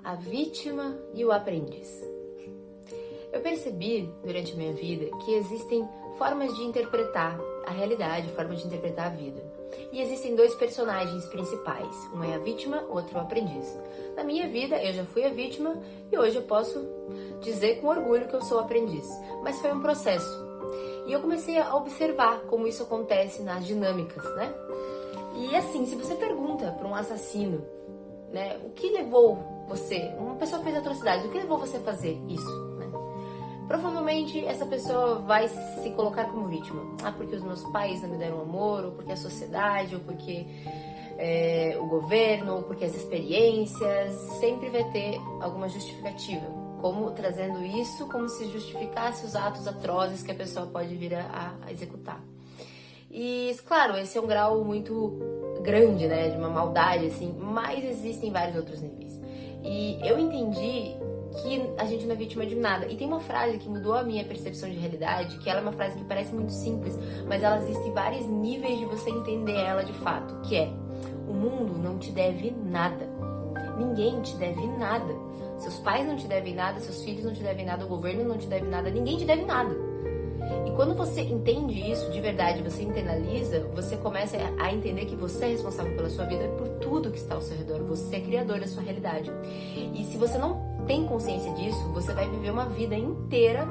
A vítima e o aprendiz. Eu percebi durante a minha vida que existem formas de interpretar a realidade, formas de interpretar a vida. E existem dois personagens principais, um é a vítima, outro é o aprendiz. Na minha vida eu já fui a vítima e hoje eu posso dizer com orgulho que eu sou o aprendiz. Mas foi um processo. E eu comecei a observar como isso acontece nas dinâmicas, né? E assim, se você pergunta para um assassino, né, o que levou você, uma pessoa que fez atrocidades, o que levou você a fazer isso, né? Provavelmente essa pessoa vai se colocar como vítima. Ah, porque os meus pais não me deram amor, ou porque a sociedade, ou porque o governo, ou porque as experiências, sempre vai ter alguma justificativa. Como trazendo isso como se justificasse os atos atrozes que a pessoa pode vir a executar. E, claro, esse é um grau muito grande, né, de uma maldade, assim, mas existem vários outros níveis. E eu entendi que a gente não é vítima de nada. E tem uma frase que mudou a minha percepção de realidade, que ela é uma frase que parece muito simples, mas ela existe vários níveis de você entender ela de fato, que é: o mundo não te deve nada. Ninguém te deve nada. Seus pais não te devem nada, seus filhos não te devem nada, o governo não te deve nada, ninguém te deve nada. E quando você entende isso de verdade, você internaliza, você começa a entender que você é responsável pela sua vida, por tudo que está ao seu redor. Você é criador da sua realidade. E se você não tem consciência disso, você vai viver uma vida inteira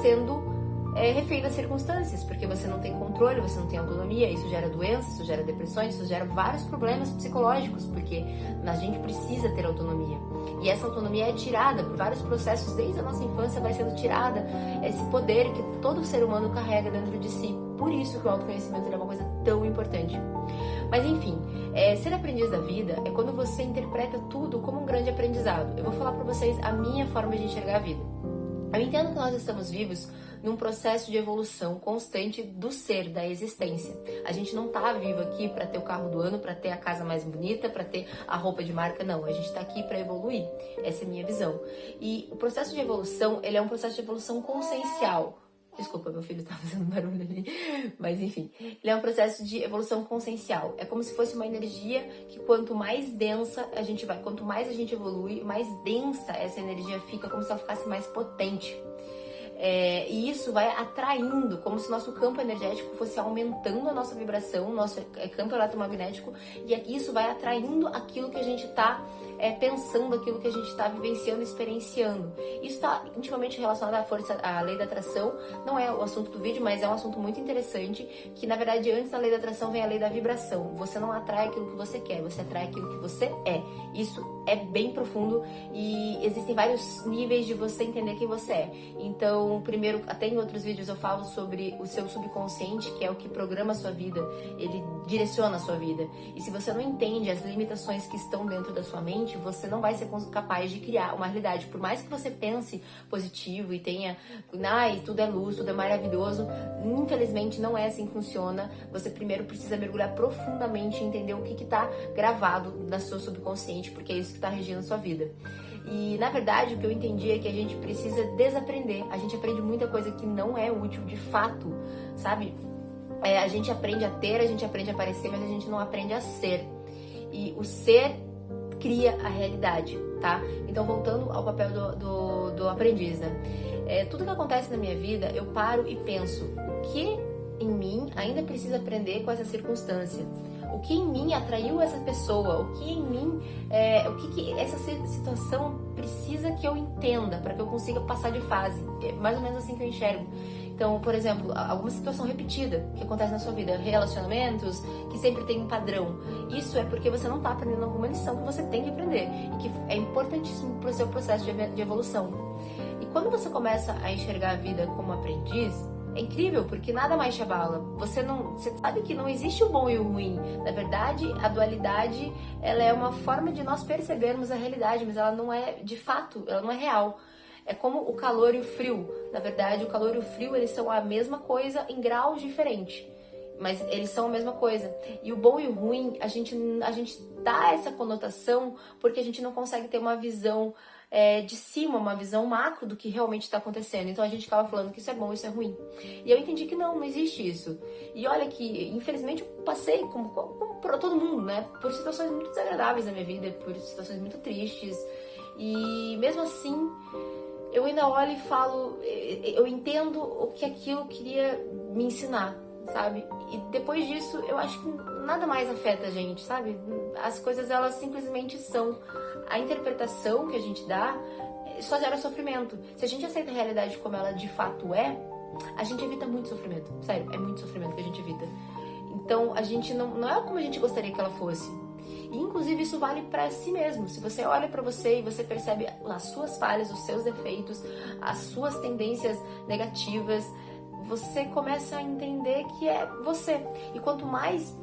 sendo refém das circunstâncias, porque você não tem controle, você não tem autonomia. Isso gera doenças, isso gera depressões, isso gera vários problemas psicológicos, porque a gente precisa ter autonomia. E essa autonomia é tirada por vários processos, desde a nossa infância vai sendo tirada esse poder que todo ser humano carrega dentro de si. Por isso que o autoconhecimento é uma coisa tão importante. Mas enfim, ser aprendiz da vida é quando você interpreta tudo como um grande aprendizado. Eu vou falar pra vocês a minha forma de enxergar a vida. Eu entendo que nós estamos vivos num processo de evolução constante do ser, da existência. A gente não tá vivo aqui para ter o carro do ano, para ter a casa mais bonita, para ter a roupa de marca, não. A gente tá aqui para evoluir. Essa é a minha visão. E o processo de evolução, ele é um processo de evolução consciencial. Desculpa, meu filho tá fazendo barulho ali. Mas enfim, ele é um processo de evolução consciencial. É como se fosse uma energia que quanto mais densa a gente vai, quanto mais a gente evolui, mais densa essa energia fica, como se ela ficasse mais potente. E isso vai atraindo, como se nosso campo energético fosse aumentando a nossa vibração, nosso campo eletromagnético, e isso vai atraindo aquilo que a gente está pensando, aquilo que a gente está vivenciando, experienciando. Isso está intimamente relacionado à lei da atração. Não é o assunto do vídeo, mas é um assunto muito interessante, que na verdade antes da lei da atração vem a lei da vibração. Você não atrai aquilo que você quer, você atrai aquilo que você é. Isso é bem profundo e existem vários níveis de você entender quem você é. Então, primeiro, até em outros vídeos eu falo sobre o seu subconsciente, que é o que programa a sua vida, ele direciona a sua vida. E se você não entende as limitações que estão dentro da sua mente, você não vai ser capaz de criar uma realidade. Por mais que você pense positivo e tenha, tudo é luz, tudo é maravilhoso, infelizmente não é assim que funciona. Você primeiro precisa mergulhar profundamente e entender o que está gravado na sua subconsciente, porque é isso que está regindo a sua vida. E, na verdade, o que eu entendi é que a gente precisa desaprender. A gente aprende muita coisa que não é útil de fato, sabe? A gente aprende a ter, a gente aprende a parecer, mas a gente não aprende a ser. E o ser cria a realidade, tá? Então, voltando ao papel do aprendiz, né? Tudo que acontece na minha vida, eu paro e penso: o que em mim ainda precisa aprender com essa circunstância? O que em mim atraiu essa pessoa? O que em mim, o que essa situação precisa que eu entenda para que eu consiga passar de fase? É mais ou menos assim que eu enxergo. Então, por exemplo, alguma situação repetida que acontece na sua vida, relacionamentos que sempre tem um padrão. Isso é porque você não está aprendendo alguma lição que você tem que aprender e que é importantíssimo para o seu processo de evolução. E quando você começa a enxergar a vida como aprendiz, é incrível, porque nada mais te abala. Você sabe que não existe o bom e o ruim. Na verdade, a dualidade, ela é uma forma de nós percebermos a realidade, mas ela não é de fato, ela não é real. É como o calor e o frio. Na verdade, o calor e o frio, eles são a mesma coisa em graus diferentes, mas eles são a mesma coisa. E o bom e o ruim, a gente dá essa conotação porque a gente não consegue ter uma visão de cima, uma visão macro do que realmente está acontecendo. Então a gente acaba falando que isso é bom, isso é ruim. E eu entendi que não existe isso. E olha que, infelizmente, eu passei, como todo mundo, né, por situações muito desagradáveis na minha vida, por situações muito tristes. E mesmo assim, eu ainda olho e falo, eu entendo o que aquilo queria me ensinar, sabe? E depois disso, eu acho que nada mais afeta a gente, sabe? As coisas, elas simplesmente são. A interpretação que a gente dá só gera sofrimento. Se a gente aceita a realidade como ela de fato é, a gente evita muito sofrimento. Sério, é muito sofrimento que a gente evita. Então, a gente não é como a gente gostaria que ela fosse. E, inclusive, isso vale pra si mesmo. Se você olha pra você e você percebe as suas falhas, os seus defeitos, as suas tendências negativas, você começa a entender que é você. E quanto mais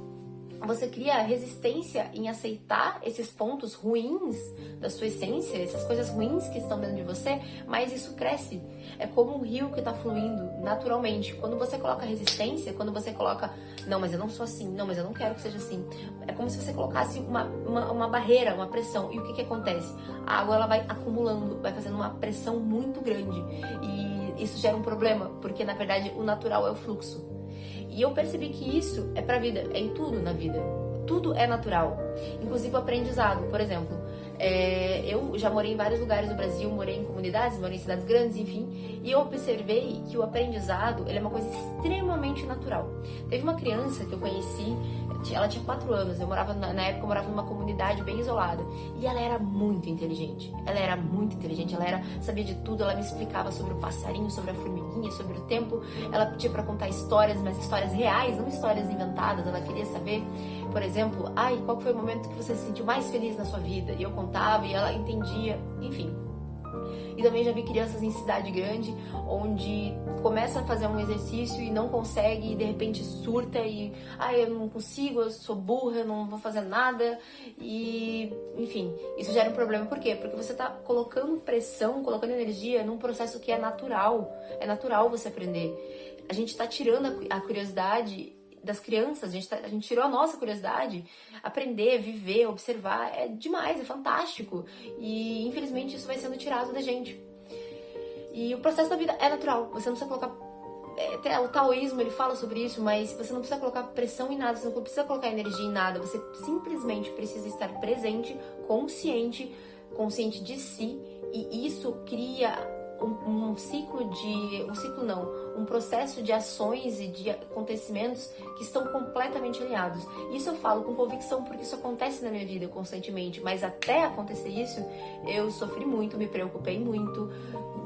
você cria resistência em aceitar esses pontos ruins da sua essência, essas coisas ruins que estão dentro de você, mais isso cresce. É como um rio que está fluindo naturalmente. Quando você coloca resistência, quando você coloca, não, mas eu não sou assim, não, mas eu não quero que seja assim. É como se você colocasse uma barreira, uma pressão. E o que acontece? A água ela vai acumulando, vai fazendo uma pressão muito grande. E isso gera um problema, porque na verdade o natural é o fluxo. E eu percebi que isso é pra vida, é em tudo na vida. Tudo é natural. Inclusive o aprendizado, por exemplo. Eu já morei em vários lugares do Brasil, morei em comunidades, morei em cidades grandes, enfim. E eu observei que o aprendizado, ele é uma coisa extremamente natural. Teve uma criança que eu conheci, ela tinha 4 anos, na época eu morava numa comunidade bem isolada. E ela era muito inteligente. Ela sabia de tudo, ela me explicava sobre o passarinho, sobre a formiguinha, sobre o tempo. Ela pedia pra contar histórias, mas histórias reais, não histórias inventadas. Ela queria saber, por exemplo, qual foi o momento que você se sentiu mais feliz na sua vida? E eu contava e ela entendia, enfim. E também já vi crianças em cidade grande, onde começa a fazer um exercício e não consegue, e de repente surta e eu não consigo, eu sou burra, eu não vou fazer nada. E, enfim, isso gera um problema. Por quê? Porque você tá colocando pressão, colocando energia num processo que é natural. É natural você aprender. A gente tá tirando a curiosidade das crianças, a gente tirou a nossa curiosidade. Aprender, viver, observar é demais, é fantástico. E infelizmente isso vai sendo tirado da gente. E o processo da vida é natural. Você não precisa colocar... Até o taoísmo ele fala sobre isso, mas você não precisa colocar pressão em nada, você não precisa colocar energia em nada. Você simplesmente precisa estar presente, consciente de si. E isso cria um processo de ações e de acontecimentos que estão completamente alinhados. Isso eu falo com convicção porque isso acontece na minha vida constantemente, mas até acontecer isso, eu sofri muito, me preocupei muito,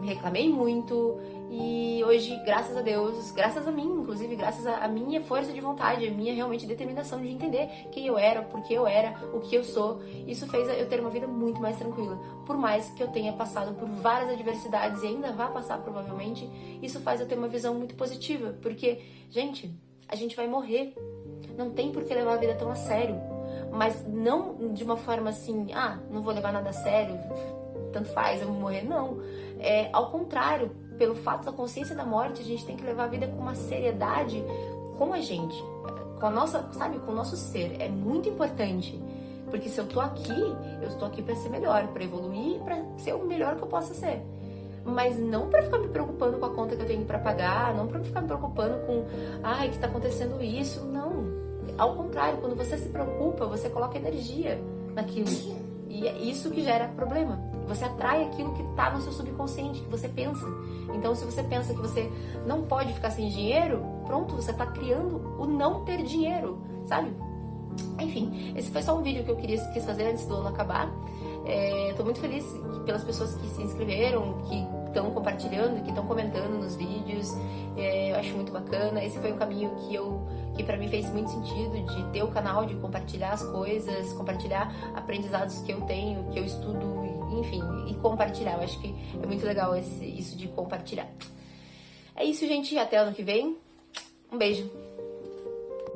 reclamei muito, e hoje, graças a Deus, graças a mim, inclusive, graças à minha força de vontade, a minha realmente determinação de entender quem eu era, por que eu era, o que eu sou, isso fez eu ter uma vida muito mais tranquila. Por mais que eu tenha passado por várias adversidades e ainda vá passar provavelmente, isso faz eu ter uma visão muito positiva, porque, gente, a gente vai morrer. Não tem por que levar a vida tão a sério. Mas não de uma forma assim, não vou levar nada a sério, tanto faz, eu vou morrer. Não. Ao contrário, pelo fato da consciência da morte, a gente tem que levar a vida com uma seriedade com a gente, com a nossa, sabe, com o nosso ser. É muito importante. Porque se eu estou aqui para ser melhor, para evoluir, para ser o melhor que eu possa ser. Mas não para ficar me preocupando com a conta que eu tenho para pagar, não para ficar me preocupando com, que está acontecendo isso. Não. Ao contrário, quando você se preocupa, você coloca energia naquilo. E é isso que gera problema. Você atrai aquilo que está no seu subconsciente, que você pensa. Então, se você pensa que você não pode ficar sem dinheiro, pronto, você está criando o não ter dinheiro, sabe? Enfim, esse foi só um vídeo que eu quis fazer antes do ano acabar. Tô muito feliz pelas pessoas que se inscreveram, que estão compartilhando, que estão comentando nos vídeos. Eu acho muito bacana. Esse foi um caminho que pra mim fez muito sentido, de ter o canal, de compartilhar as coisas, compartilhar aprendizados que eu tenho, que eu estudo, enfim, e compartilhar. Eu acho que é muito legal isso de compartilhar. É isso, gente. Até ano que vem. Um beijo.